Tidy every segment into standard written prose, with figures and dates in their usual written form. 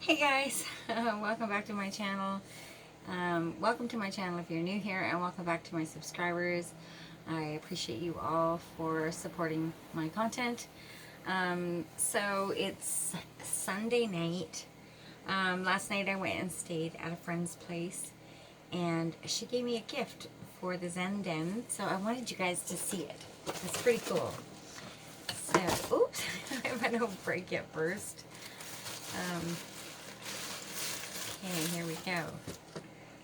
Hey guys, welcome back to my channel. Welcome to my channel if you're new here, and welcome back to my subscribers. I appreciate you all for supporting my content. So it's Sunday night. Last night I went and stayed at a friend's place, and she gave me a gift for the Zen Den, so I wanted you guys to see it. It's pretty cool. So, oops, I'm gonna break it first. Okay, here we go.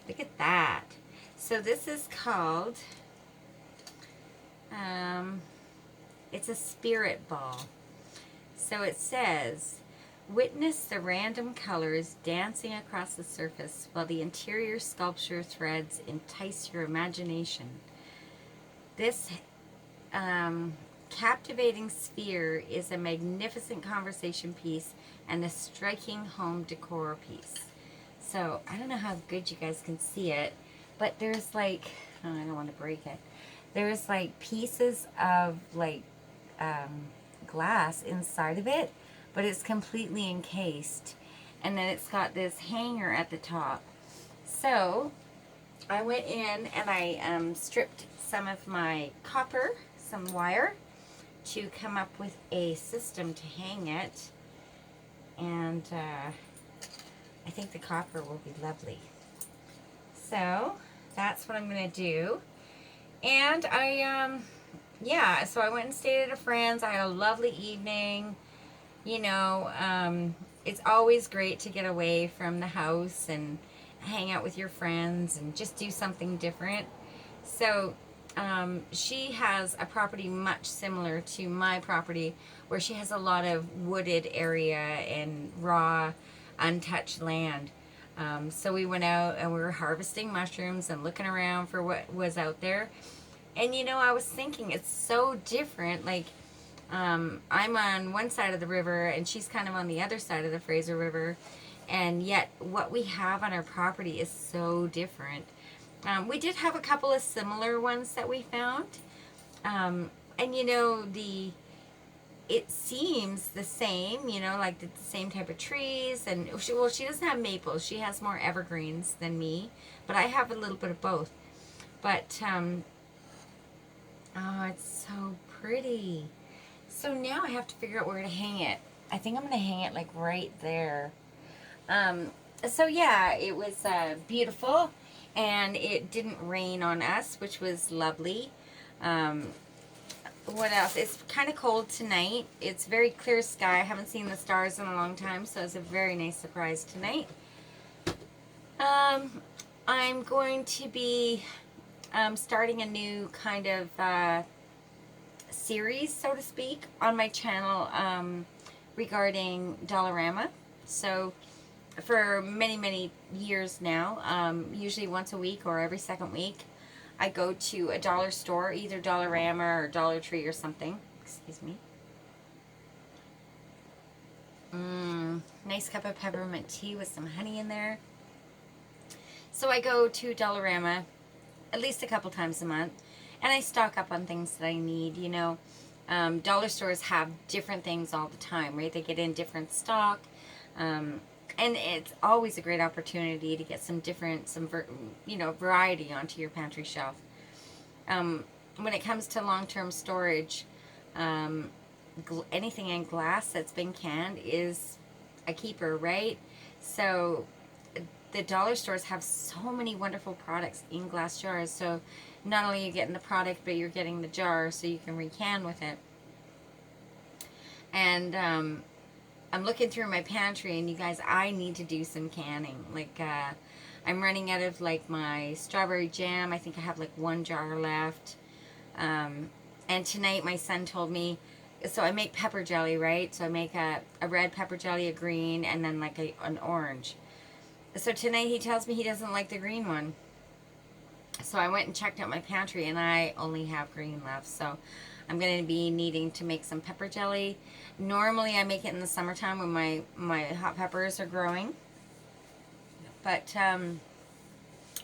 Look at that. So this is called, it's a spirit ball. So it says, witness the random colors dancing across the surface while the interior sculpture threads entice your imagination. This captivating sphere is a magnificent conversation piece and a striking home decor piece. So I don't know how good you guys can see it, but there's like, oh, I don't want to break it. There's like pieces of like glass inside of it, but it's completely encased. And then it's got this hanger at the top. So I went in and I stripped some of my copper, some wire, to come up with a system to hang it. And I think the copper will be lovely. So that's what I'm going to do. And yeah, so I went and stayed at a friend's. I had a lovely evening. You know, it's always great to get away from the house and hang out with your friends and just do something different. So she has a property much similar to my property, where she has a lot of wooded area and raw, untouched land. So we went out and we were harvesting mushrooms and looking around for what was out there. And you know, I was thinking it's so different. Like, I'm on one side of the river and she's kind of on the other side of the Fraser River. And yet what we have on our property is so different. We did have a couple of similar ones that we found. And you know, it seems the same, you know, like the same type of trees. And she doesn't have maples. She has more evergreens than me, but I have a little bit of both. But, oh, it's so pretty. So now I have to figure out where to hang it. I think I'm going to hang it like right there. So yeah, it was beautiful, and it didn't rain on us, which was lovely. What else? It's kind of cold tonight. It's very clear sky. I haven't seen the stars in a long time, so it's a very nice surprise tonight. I'm going to be starting a new kind of series, so to speak, on my channel regarding Dollarama. So for many years now, usually once a week or every second week, I go to a dollar store, either Dollarama or Dollar Tree or something. Excuse me. Nice cup of peppermint tea with some honey in there. So I go to Dollarama at least a couple times a month, and I stock up on things that I need. You know, dollar stores have different things all the time, right? They get in different stock. And it's always a great opportunity to get some different, variety onto your pantry shelf. When it comes to long-term storage, anything in glass that's been canned is a keeper, right? So the dollar stores have so many wonderful products in glass jars. So not only are you getting the product, but you're getting the jar so you can recan with it. And I'm looking through my pantry, and you guys, I need to do some canning. Like, I'm running out of, like, my strawberry jam. I think I have, like, one jar left. And tonight my son told me, so I make pepper jelly, right? So I make a red pepper jelly, a green, and then, like, an orange. So tonight he tells me he doesn't like the green one. So I went and checked out my pantry, and I only have green left. So I'm going to be needing to make some pepper jelly. Normally I make it in the summertime when my hot peppers are growing. But I'm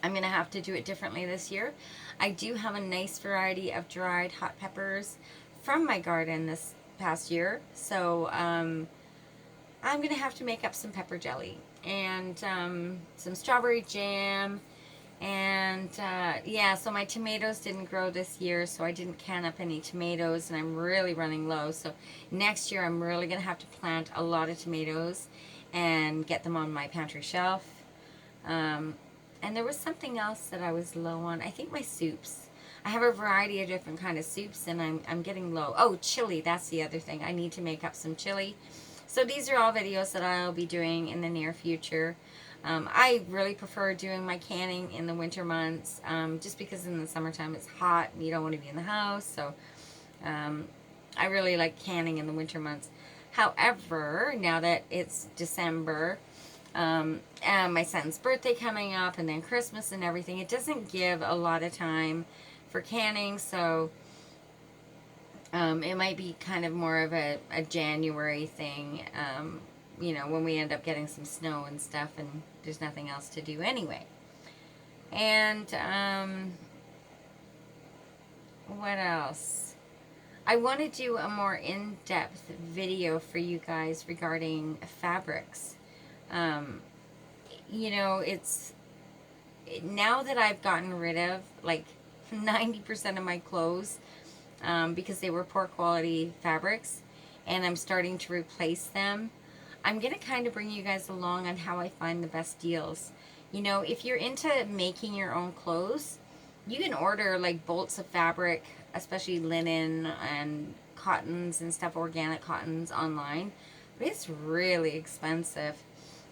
going to have to do it differently this year. I do have a nice variety of dried hot peppers from my garden this past year. So I'm going to have to make up some pepper jelly and some strawberry jam. And yeah, so my tomatoes didn't grow this year, so I didn't can up any tomatoes, and I'm really running low. So next year I'm really going to have to plant a lot of tomatoes and get them on my pantry shelf. Um, and there was something else that I was low on. I think my soups. I have a variety of different kind of soups, and I'm getting low. Oh, chili, that's the other thing. I need to make up some chili. So these are all videos that I'll be doing in the near future. I really prefer doing my canning in the winter months, just because in the summertime it's hot and you don't want to be in the house. So I really like canning in the winter months. However, now that it's December, and my son's birthday coming up, and then Christmas and everything, it doesn't give a lot of time for canning. So it might be kind of more of a January thing, when we end up getting some snow and stuff and there's nothing else to do anyway. And what else? I want to do a more in-depth video for you guys regarding fabrics. It's now that I've gotten rid of like 90% of my clothes, because they were poor quality fabrics, and I'm starting to replace them. I'm going to kind of bring you guys along on how I find the best deals. If you're into making your own clothes, you can order like bolts of fabric, especially linen and cottons and stuff, organic cottons online, but it's really expensive.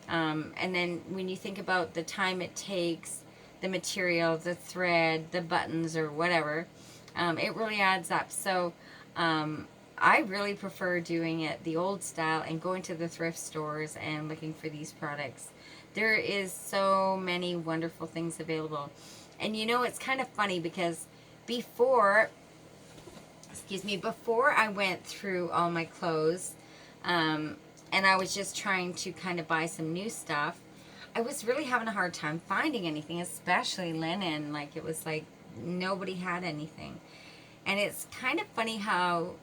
And then when you think about the time it takes, the material, the thread, the buttons or whatever, it really adds up. So I really prefer doing it the old style and going to the thrift stores and looking for these products. There is so many wonderful things available. And it's kind of funny because before I went through all my clothes, and I was just trying to kind of buy some new stuff, I was really having a hard time finding anything, especially linen. Like, it was like nobody had anything. And it's kind of funny how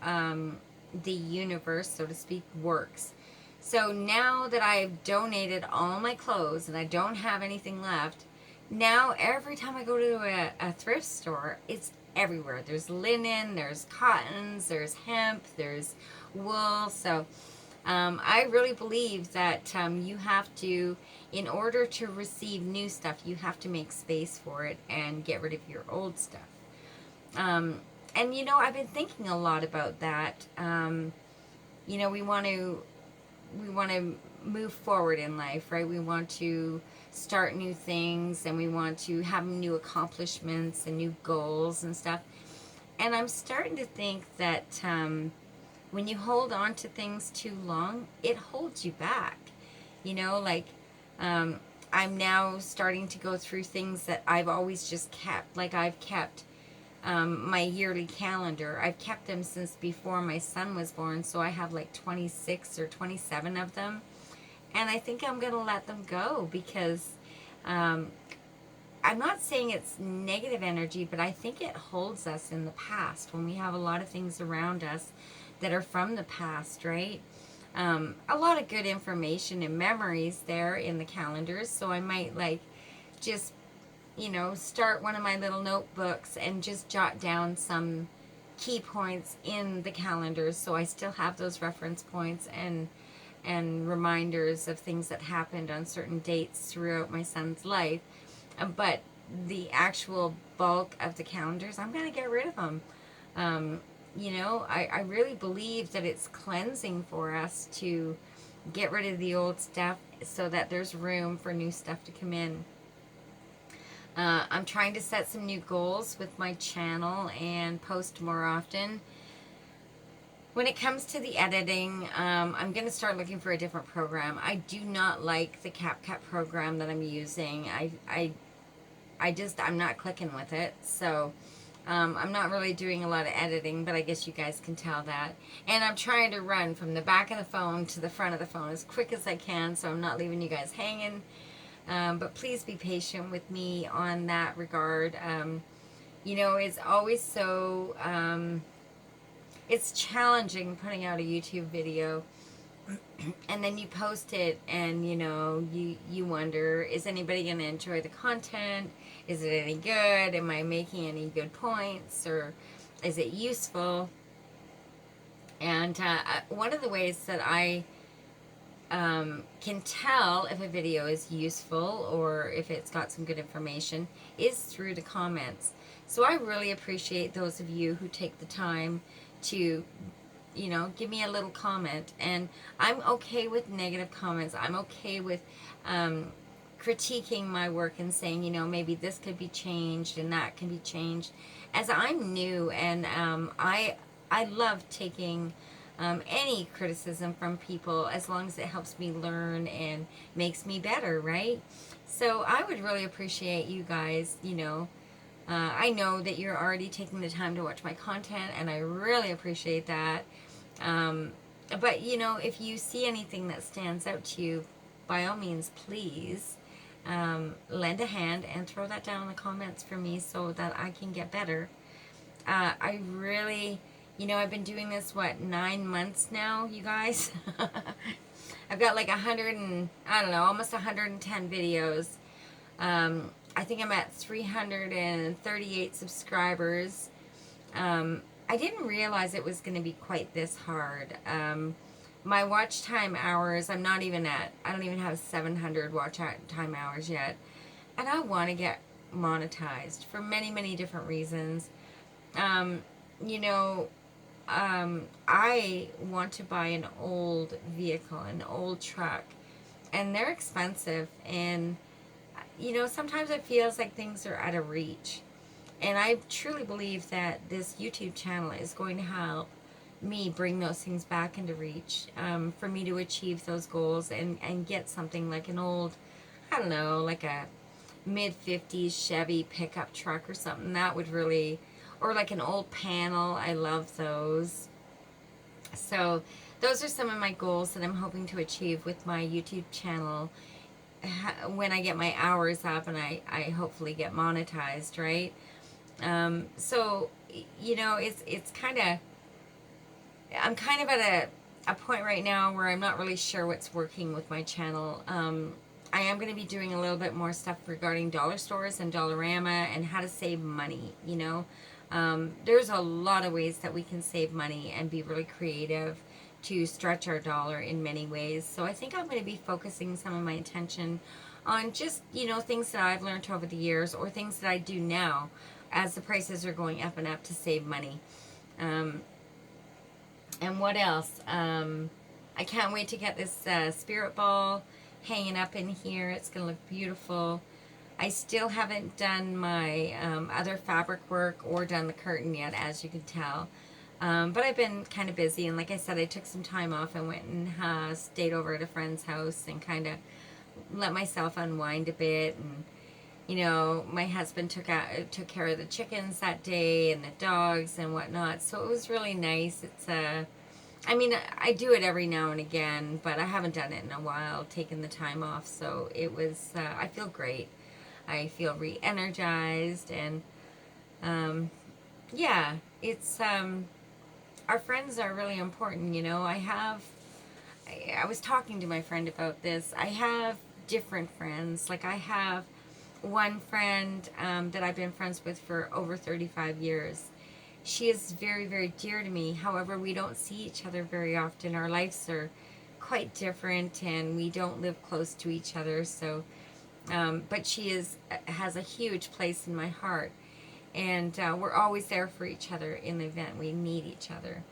the universe, so to speak, works. So now that I've donated all my clothes and I don't have anything left, now every time I go to a thrift store, it's everywhere. There's linen, there's cottons, there's hemp, there's wool. So I really believe that you have to, in order to receive new stuff, you have to make space for it and get rid of your old stuff. And I've been thinking a lot about that. We want to move forward in life, right? We want to start new things, and we want to have new accomplishments and new goals and stuff. And I'm starting to think that when you hold on to things too long, it holds you back. I'm now starting to go through things that I've always just kept. Like, I've kept my yearly calendar. I've kept them since before my son was born, so I have like 26 or 27 of them. And I think I'm going to let them go because I'm not saying it's negative energy, but I think it holds us in the past when we have a lot of things around us that are from the past, right? A lot of good information and memories there in the calendars, so I might just start one of my little notebooks and just jot down some key points in the calendars, so I still have those reference points and reminders of things that happened on certain dates throughout my son's life. But the actual bulk of the calendars, I'm going to get rid of them. I really believe that it's cleansing for us to get rid of the old stuff so that there's room for new stuff to come in. I'm trying to set some new goals with my channel and post more often. When it comes to the editing, I'm going to start looking for a different program. I do not like the CapCut program that I'm using. I'm not clicking with it. So I'm not really doing a lot of editing, but I guess you guys can tell that. And I'm trying to run from the back of the phone to the front of the phone as quick as I can, so I'm not leaving you guys hanging. But please be patient with me on that regard. It's always so... it's challenging putting out a YouTube video and then you post it, and you wonder, is anybody going to enjoy the content? Is it any good? Am I making any good points, or is it useful? And one of the ways that I can tell if a video is useful or if it's got some good information is through the comments. So I really appreciate those of you who take the time to, give me a little comment. And I'm okay with negative comments. I'm okay with critiquing my work and saying, maybe this could be changed and that can be changed. As I'm new, and I love taking any criticism from people, as long as it helps me learn and makes me better, right? So I would really appreciate you guys, I know that you're already taking the time to watch my content, and I really appreciate that. But, if you see anything that stands out to you, by all means, please lend a hand and throw that down in the comments for me so that I can get better. I really, I've been doing this, 9 months now, you guys? I've got like almost 110 videos. I think I'm at 338 subscribers. I didn't realize it was going to be quite this hard. My watch time hours, I don't even have 700 watch time hours yet. And I want to get monetized for many, many different reasons. I want to buy an old vehicle, an old truck, and they're expensive. And, sometimes it feels like things are out of reach. And I truly believe that this YouTube channel is going to help me bring those things back into reach, for me to achieve those goals and get something like an old, like a mid-50s Chevy pickup truck or something. That would really, or like an old panel. I love those. So those are some of my goals that I'm hoping to achieve with my YouTube channel when I get my hours up and I hopefully get monetized, right? So, it's kind of, I'm kind of at a point right now where I'm not really sure what's working with my channel. I am going to be doing a little bit more stuff regarding dollar stores and Dollarama and how to save money, There's a lot of ways that we can save money and be really creative to stretch our dollar in many ways. So I think I'm going to be focusing some of my attention on just, things that I've learned over the years, or things that I do now as the prices are going up and up to save money. And what else? I can't wait to get this spirit ball hanging up in here. It's going to look beautiful. I still haven't done my other fabric work or done the curtain yet, as you can tell. But I've been kind of busy, and like I said, I took some time off and went and stayed over at a friend's house and kind of let myself unwind a bit. And my husband took care of the chickens that day and the dogs and whatnot, so it was really nice. It's I do it every now and again, but I haven't done it in a while, taking the time off. So it was, I feel great. I feel re-energized, and yeah, it's our friends are really important. I was talking to my friend about this. I have different friends. Like, I have one friend that I've been friends with for over 35 years. She is very, very dear to me. However, we don't see each other very often. Our lives are quite different, and we don't live close to each other. So, but she has a huge place in my heart, and we're always there for each other in the event we need each other.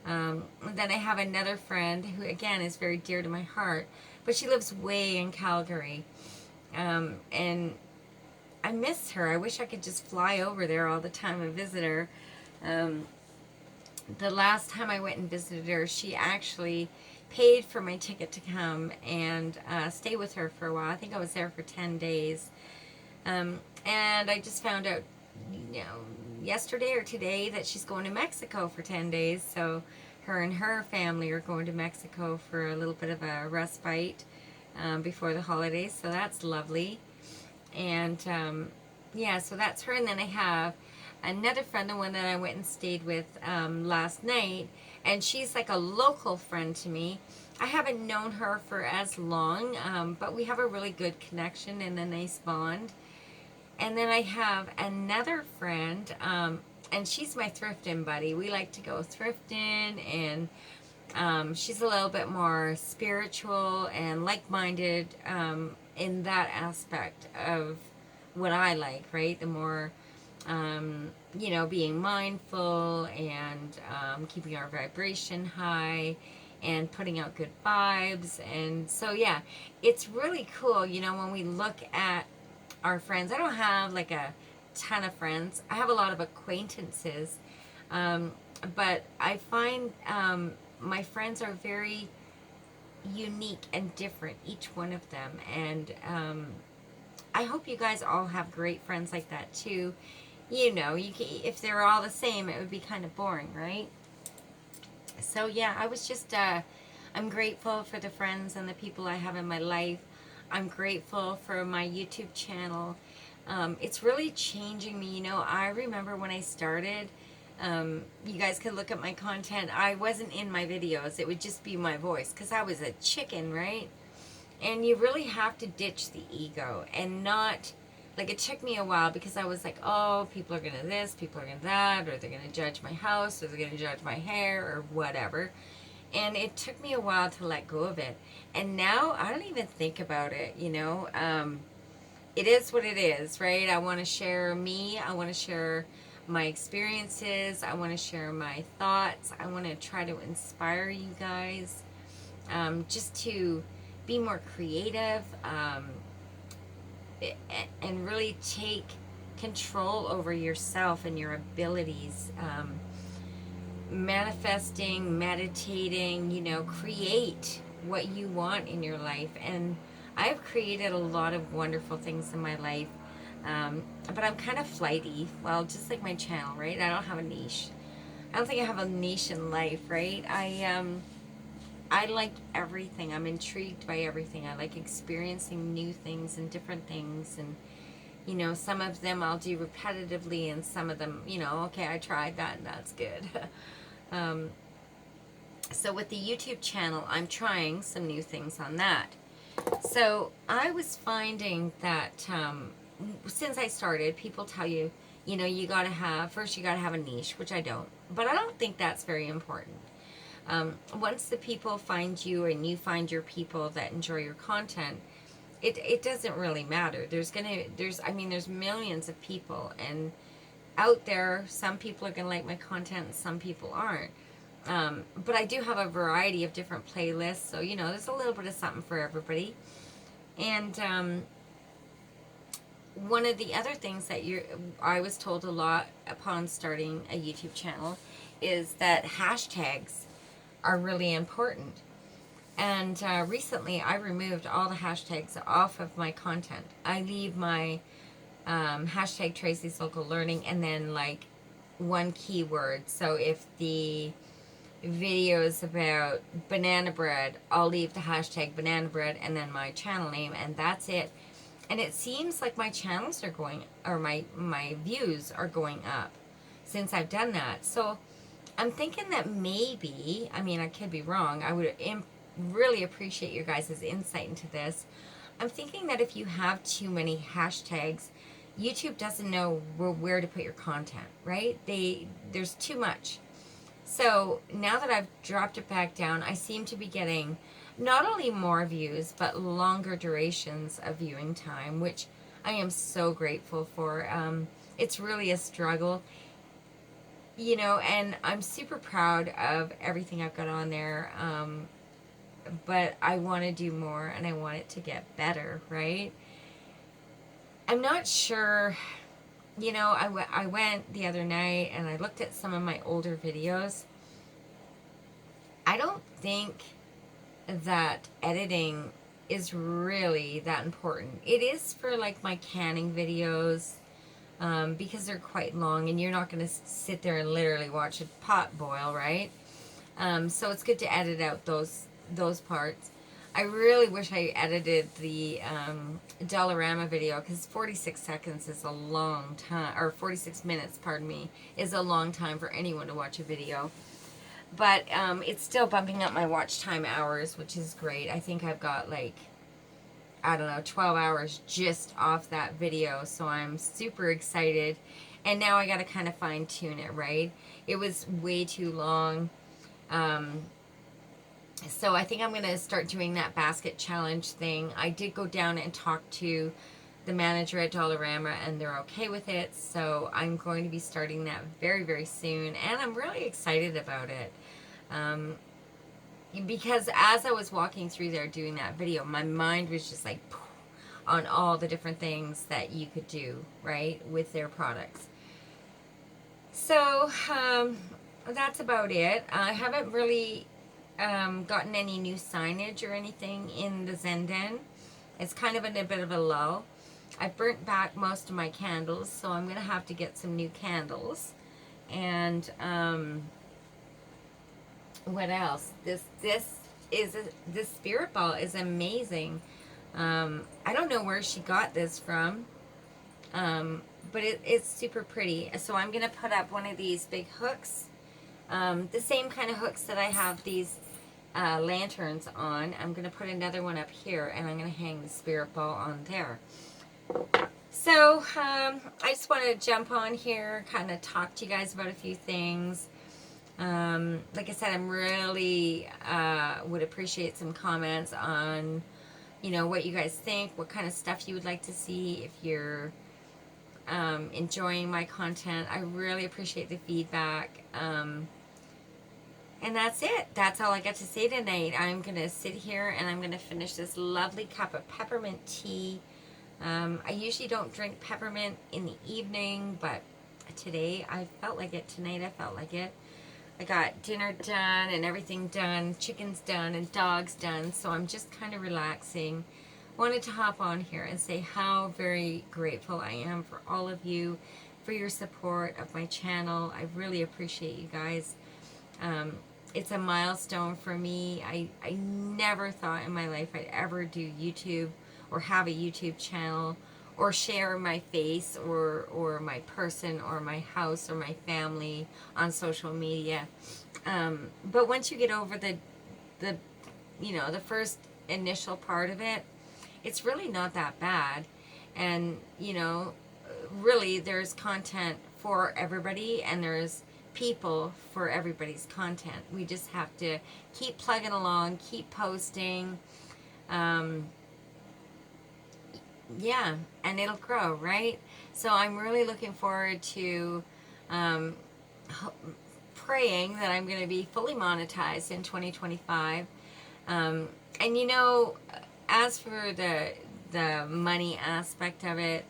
Then I have another friend who, again, is very dear to my heart, but she lives way in Calgary, and I miss her. I wish I could just fly over there all the time and visit her. The last time I went and visited her, she actually paid for my ticket to come and stay with her for a while. I think I was there for 10 days. And I just found out, yesterday or today, that she's going to Mexico for 10 days. So her and her family are going to Mexico for a little bit of a respite before the holidays. So that's lovely. And yeah, so that's her. And then I have another friend, the one that I went and stayed with last night, and she's like a local friend to me. I haven't known her for as long, but we have a really good connection and a nice bond. And then I have another friend, and she's my thrifting buddy. We like to go thrifting, and she's a little bit more spiritual and like-minded in that aspect of what I like, right? The more, being mindful and keeping our vibration high and putting out good vibes. And so, yeah, it's really cool, when we look at our friends. I don't have like a ton of friends. I have a lot of acquaintances. But I find my friends are very unique and different, each one of them. And I hope you guys all have great friends like that too. If they were all the same, it would be kind of boring, right? So yeah, I was just, I'm grateful for the friends and the people I have in my life. I'm grateful for my YouTube channel. It's really changing me. I remember when I started, you guys could look at my content. I wasn't in my videos. It would just be my voice because I was a chicken, right? And you really have to ditch the ego and not, like, it took me a while because I was like, oh, people are going to this, people are going to that, or they're going to judge my house, or they're going to judge my hair, or whatever. And it took me a while to let go of it. And now I don't even think about it, It is what it is, right? I want to share me. I want to share my experiences. I want to share my thoughts. I want to try to inspire you guys just to be more creative and really take control over yourself and your abilities. Manifesting, meditating, create what you want in your life. And I've created a lot of wonderful things in my life. But I'm kind of flighty. Well, just like my channel, right? I don't have a niche. I don't think I have a niche in life, right? I like everything. I'm intrigued by everything. I like experiencing new things and different things. And, some of them I'll do repetitively, and some of them, okay, I tried that and that's good. So with the YouTube channel, I'm trying some new things on that. So I was finding that since I started, people tell you, you got to have, first you got to have a niche, which I don't. But I don't think that's very important. Once the people find you and you find your people that enjoy your content, it doesn't really matter. There's millions of people, and out there, some people are going to like my content and some people aren't. But I do have a variety of different playlists, so, there's a little bit of something for everybody. And one of the other things that I was told a lot upon starting a YouTube channel is that hashtags are really important. And recently, I removed all the hashtags off of my content. I leave my hashtag Tracy's Local Learning and then like one keyword. So if the video is about banana bread, I'll leave the hashtag banana bread and then my channel name, and that's it. And it seems like my channels are going, or my views are going up since I've done that. So I'm thinking that maybe, I could be wrong, I would really appreciate your guys' insight into this. I'm thinking that if you have too many hashtags, YouTube doesn't know where to put your content, right? There's too much. So now that I've dropped it back down, I seem to be getting not only more views, but longer durations of viewing time, which I am so grateful for. It's really a struggle, and I'm super proud of everything I've got on there. But I want to do more, and I want it to get better, right? I'm not sure, I went the other night and I looked at some of my older videos. I don't think that editing is really that important. It is for like my canning videos, because they're quite long and you're not going to sit there and literally watch a pot boil, right? So it's good to edit out those parts. I really wish I edited the Dollarama video, because 46 seconds is a long time, or 46 minutes, pardon me, is a long time for anyone to watch a video. But it's still bumping up my watch time hours, which is great. I think I've got like, I don't know, 12 hours just off that video. So I'm super excited. And now I got to kind of fine tune it, right? It was way too long. Um, so I think I'm going to start doing that basket challenge thing. I did go down and talk to the manager at Dollarama, and they're okay with it. So I'm going to be starting that very, very soon. And I'm really excited about it. Um, because as I was walking through there doing that video, my mind was just like on all the different things that you could do, right, with their products. So that's about it. I haven't really gotten any new signage or anything in the Zen Den. It's kind of in a bit of a lull. I burnt back most of my candles, so I'm going to have to get some new candles. And what else? This spirit ball is amazing. I don't know where she got this from, but it's super pretty. So I'm gonna put up one of these big hooks, the same kind of hooks that I have these lanterns on. I'm gonna put another one up here, and I'm gonna hang the spirit ball on there. So I just want to jump on here, kind of talk to you guys about a few things. Like I said, I'm really would appreciate some comments on, you know, what you guys think, what kind of stuff you would like to see, if you're enjoying my content. I really appreciate the feedback. And that's it. That's all I got to say tonight. I'm going to sit here and I'm going to finish this lovely cup of peppermint tea. I usually don't drink peppermint in the evening, but today I felt like it. Tonight I felt like it. I got dinner done and everything done, chicken's done and dog's done, so I'm just kind of relaxing. Wanted to hop on here and say how very grateful I am for all of you, for your support of my channel. I really appreciate you guys. It's a milestone for me. I never thought in my life I'd ever do YouTube or have a YouTube channel or share my face or my person or my house or my family on social media. But once you get over the you know, the first initial part of it, it's really not that bad. And, you know, really there's content for everybody and there's people for everybody's content. We just have to keep plugging along, keep posting. Yeah, and it'll grow, right? So I'm really looking forward to praying that I'm going to be fully monetized in 2025. And you know, as for the money aspect of it,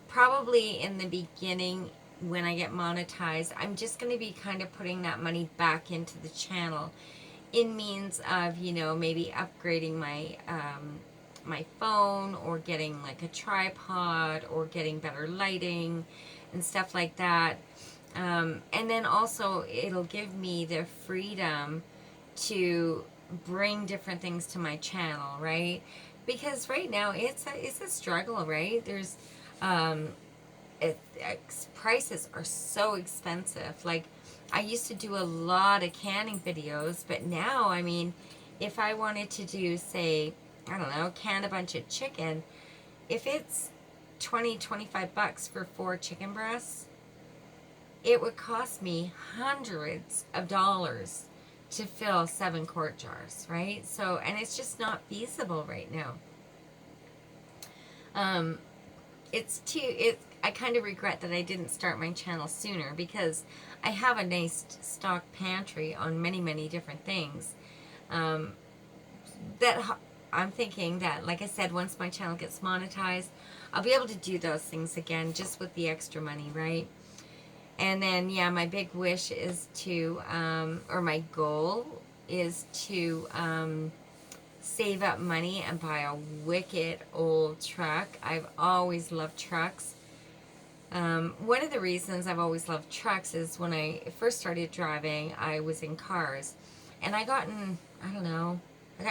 probably in the beginning when I get monetized, I'm just going to be kind of putting that money back into the channel in means of, you know, maybe upgrading my my phone or getting like a tripod or getting better lighting and stuff like that. And then also it'll give me the freedom to bring different things to my channel, right? Because right now it's a struggle, right? There's prices are so expensive. Like I used to do a lot of canning videos, but now, I mean, if I wanted to do, say, I don't know, can a bunch of chicken, if it's 25 bucks for 4 chicken breasts, it would cost me hundreds of dollars to fill 7 quart jars, right? So, and it's just not feasible right now. I kind of regret that I didn't start my channel sooner because I have a nice stock pantry on many, many different things. That I'm thinking that, like I said, once my channel gets monetized, I'll be able to do those things again just with the extra money, right? And then, yeah, my big wish is to, or my goal is to save up money and buy a wicked old truck. I've always loved trucks. One of the reasons I've always loved trucks is when I first started driving, I was in cars. And I got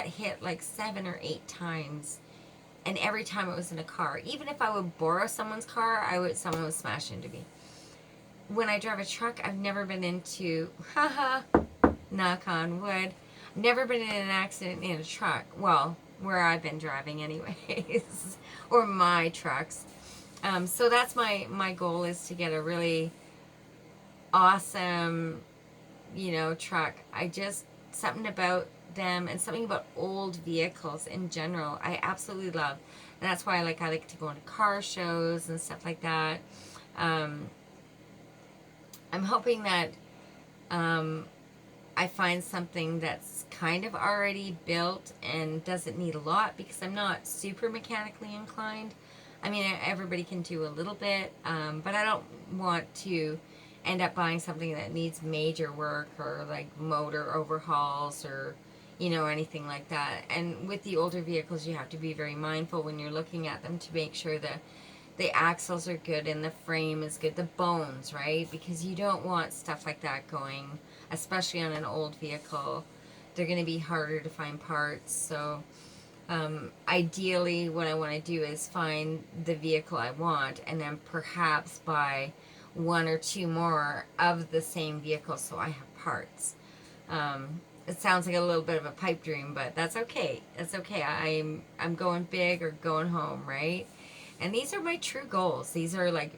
hit like 7 or 8 times. And every time it was in a car. Even if I would borrow someone's car, someone would smash into me. When I drive a truck, I've never been into, knock on wood. Never been in an accident in a truck. Well, where I've been driving anyways. Or my trucks. So that's my goal, is to get a really awesome, truck. Something about them, and something about old vehicles in general, I absolutely love. And that's why I like to go into car shows and stuff like that. Um, I'm hoping that I find something that's kind of already built and doesn't need a lot, because I'm not super mechanically inclined. I mean, everybody can do a little bit, but I don't want to end up buying something that needs major work, or like motor overhauls, or anything like that. And with the older vehicles, you have to be very mindful when you're looking at them to make sure that the axles are good and the frame is good, the bones, right? Because you don't want stuff like that going, especially on an old vehicle. They're going to be harder to find parts. So ideally, what I want to do is find the vehicle I want, and then perhaps buy one or two more of the same vehicle so I have parts. It sounds like a little bit of a pipe dream, but that's okay. That's okay. I'm going big or going home, right? And these are my true goals. These are like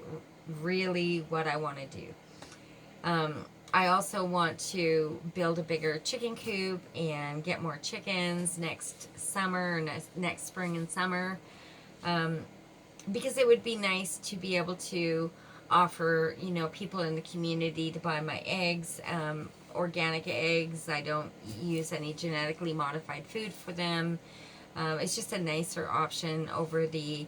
really what I want to do. I also want to build a bigger chicken coop and get more chickens next summer, next spring and summer. Because it would be nice to be able to offer, people in the community to buy my eggs, organic eggs. I don't use any genetically modified food for them. It's just a nicer option over the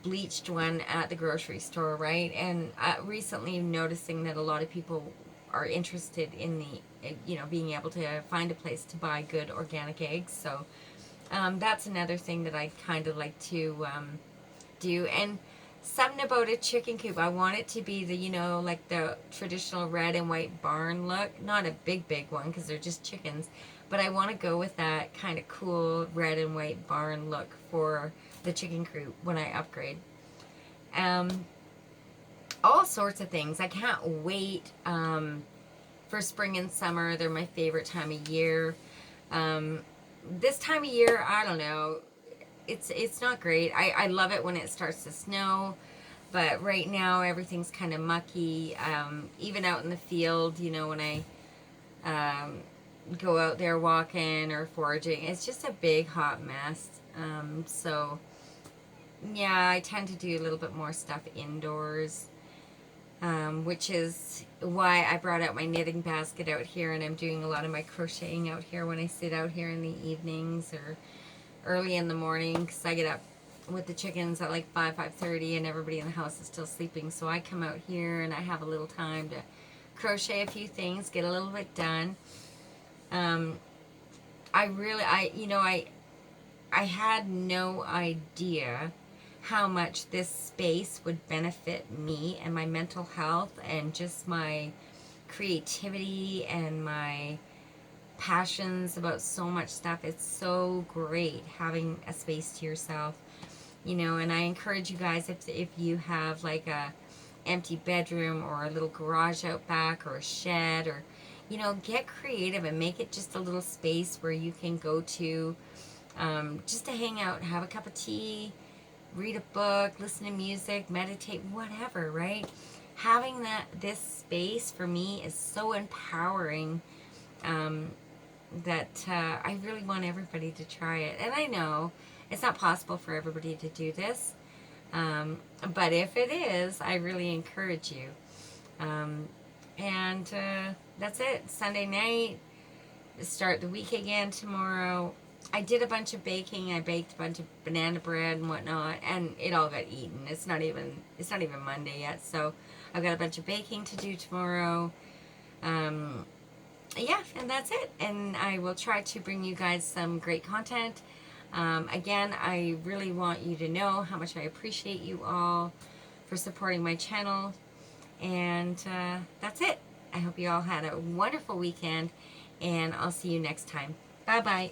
bleached one at the grocery store, right? And recently noticing that a lot of people are interested in being able to find a place to buy good organic eggs. So that's another thing that I kind of like to do. And something about a chicken coop, I want it to be the, like the traditional red and white barn look. Not a big one, because they're just chickens. But I want to go with that kind of cool red and white barn look for the chicken coop when I upgrade. All sorts of things. I can't wait for spring and summer. They're my favorite time of year. This time of year, I don't know. It's not great. I love it when it starts to snow, but right now everything's kind of mucky. Even out in the field, when I go out there walking or foraging, it's just a big hot mess. So yeah, I tend to do a little bit more stuff indoors, which is why I brought out my knitting basket out here, and I'm doing a lot of my crocheting out here when I sit out here in the evenings or early in the morning, because I get up with the chickens at like 5:30, and everybody in the house is still sleeping. So I come out here and I have a little time to crochet a few things, get a little bit done. I had no idea how much this space would benefit me and my mental health and just my creativity and my passions about so much stuff. It's so great having a space to yourself, and I encourage you guys, if you have like a empty bedroom or a little garage out back or a shed, or get creative and make it just a little space where you can go to just to hang out, have a cup of tea, read a book, listen to music, meditate, whatever, right? Having this space for me is so empowering, that I really want everybody to try it. And I know it's not possible for everybody to do this, but if it is, I really encourage you. And that's it. Sunday night, start the week again tomorrow. I did a bunch of baking. I baked a bunch of banana bread and whatnot, and it all got eaten. It's not even Monday yet, so I've got a bunch of baking to do tomorrow. Yeah, and that's it. And I will try to bring you guys some great content. Again, I really want you to know how much I appreciate you all for supporting my channel. And that's it. I hope you all had a wonderful weekend, and I'll see you next time. Bye-bye.